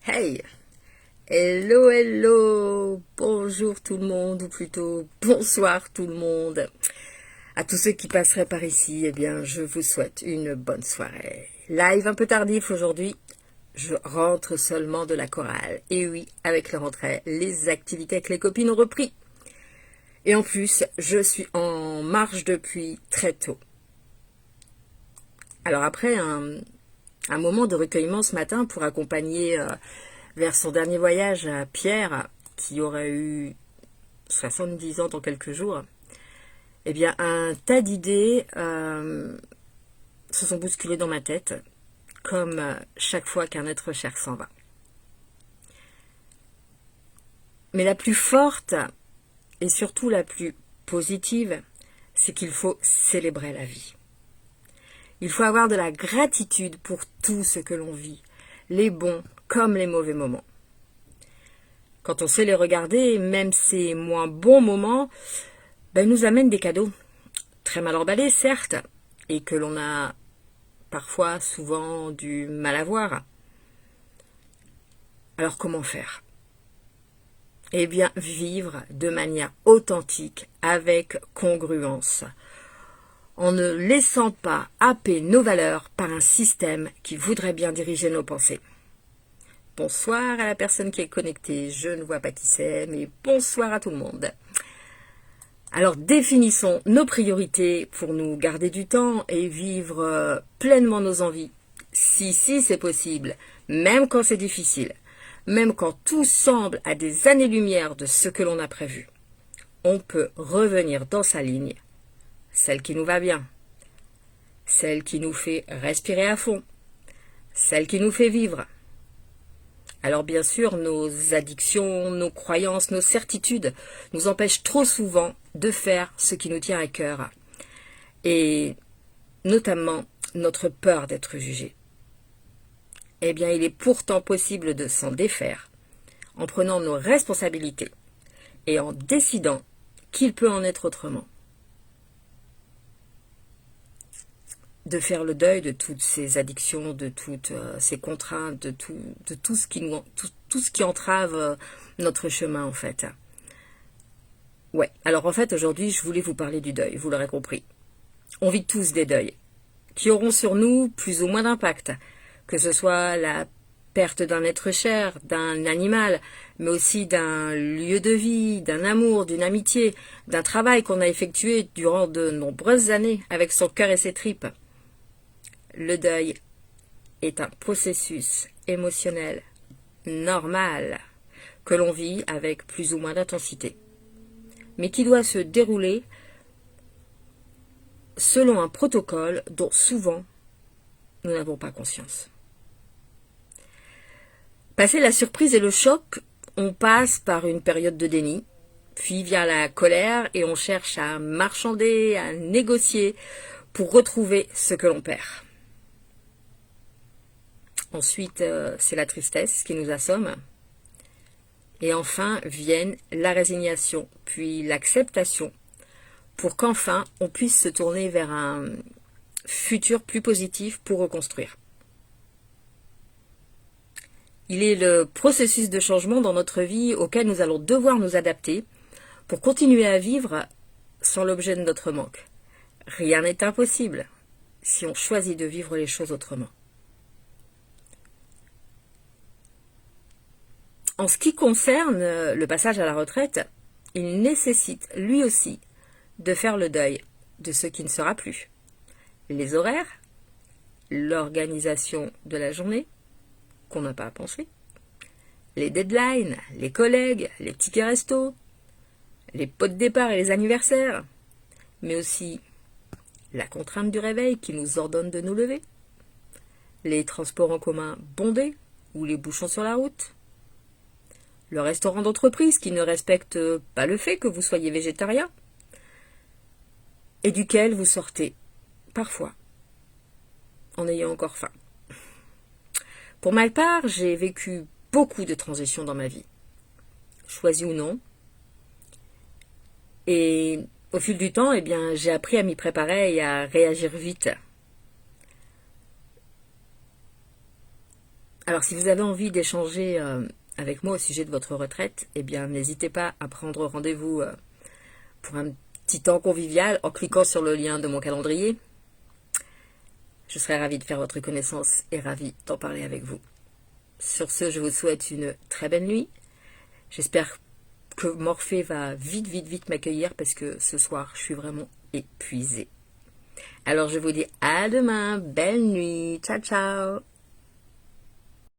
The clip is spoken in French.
Hey, hello, hello, bonjour tout le monde, ou plutôt bonsoir tout le monde. À tous ceux qui passeraient par ici, eh bien, je vous souhaite une bonne soirée. Live un peu tardif aujourd'hui, je rentre seulement de la chorale. Et oui, avec la rentrée, les activités avec les copines ont repris. Et en plus, je suis en marche depuis très tôt. Alors après un moment de recueillement ce matin pour accompagner vers son dernier voyage à Pierre, qui aurait eu 70 ans dans quelques jours, eh bien un tas d'idées se sont bousculées dans ma tête, comme chaque fois qu'un être cher s'en va. Mais la plus forte, et surtout la plus positive, c'est qu'il faut célébrer la vie. Il faut avoir de la gratitude pour tout ce que l'on vit, les bons comme les mauvais moments. Quand on sait les regarder, même ces moins bons moments, nous amènent des cadeaux. Très mal emballés, certes, et que l'on a parfois, souvent, du mal à voir. Alors comment faire ? Eh bien, vivre de manière authentique, avec congruence, en ne laissant pas happer nos valeurs par un système qui voudrait bien diriger nos pensées. Bonsoir à la personne qui est connectée, je ne vois pas qui c'est, mais bonsoir à tout le monde. Alors définissons nos priorités pour nous garder du temps et vivre pleinement nos envies. Si c'est possible, même quand c'est difficile, même quand tout semble à des années-lumière de ce que l'on a prévu. On peut revenir dans sa ligne, celle qui nous va bien, celle qui nous fait respirer à fond, celle qui nous fait vivre. Alors bien sûr, nos addictions, nos croyances, nos certitudes nous empêchent trop souvent de faire ce qui nous tient à cœur. Et notamment notre peur d'être jugé. Eh bien, il est pourtant possible de s'en défaire en prenant nos responsabilités et en décidant qu'il peut en être autrement. De faire le deuil de toutes ces addictions, de toutes ces contraintes, de tout ce qui entrave notre chemin en fait. Ouais, alors en fait aujourd'hui je voulais vous parler du deuil, vous l'aurez compris. On vit tous des deuils qui auront sur nous plus ou moins d'impact, que ce soit la perte d'un être cher, d'un animal, mais aussi d'un lieu de vie, d'un amour, d'une amitié, d'un travail qu'on a effectué durant de nombreuses années avec son cœur et ses tripes. Le deuil est un processus émotionnel normal que l'on vit avec plus ou moins d'intensité, mais qui doit se dérouler selon un protocole dont souvent nous n'avons pas conscience. Passé la surprise et le choc, on passe par une période de déni, puis vient la colère et on cherche à marchander, à négocier pour retrouver ce que l'on perd. Ensuite, c'est la tristesse qui nous assomme. Et enfin viennent la résignation, puis l'acceptation, pour qu'enfin on puisse se tourner vers un futur plus positif pour reconstruire. Il est le processus de changement dans notre vie auquel nous allons devoir nous adapter pour continuer à vivre sans l'objet de notre manque. Rien n'est impossible si on choisit de vivre les choses autrement. En ce qui concerne le passage à la retraite, il nécessite lui aussi de faire le deuil de ce qui ne sera plus. Les horaires, l'organisation de la journée, qu'on n'a pas à penser, les deadlines, les collègues, les tickets resto, les pots de départ et les anniversaires, mais aussi la contrainte du réveil qui nous ordonne de nous lever, les transports en commun bondés ou les bouchons sur la route, le restaurant d'entreprise qui ne respecte pas le fait que vous soyez végétarien et duquel vous sortez parfois en ayant encore faim. Pour ma part, j'ai vécu beaucoup de transitions dans ma vie, choisies ou non, et au fil du temps, j'ai appris à m'y préparer et à réagir vite. Alors, si vous avez envie d'échanger avec moi au sujet de votre retraite, eh bien, n'hésitez pas à prendre rendez-vous pour un petit temps convivial en cliquant sur le lien de mon calendrier. Je serai ravie de faire votre connaissance et ravie d'en parler avec vous. Sur ce, je vous souhaite une très belle nuit. J'espère que Morphée va vite m'accueillir parce que ce soir, je suis vraiment épuisée. Alors, je vous dis à demain. Belle nuit. Ciao, ciao.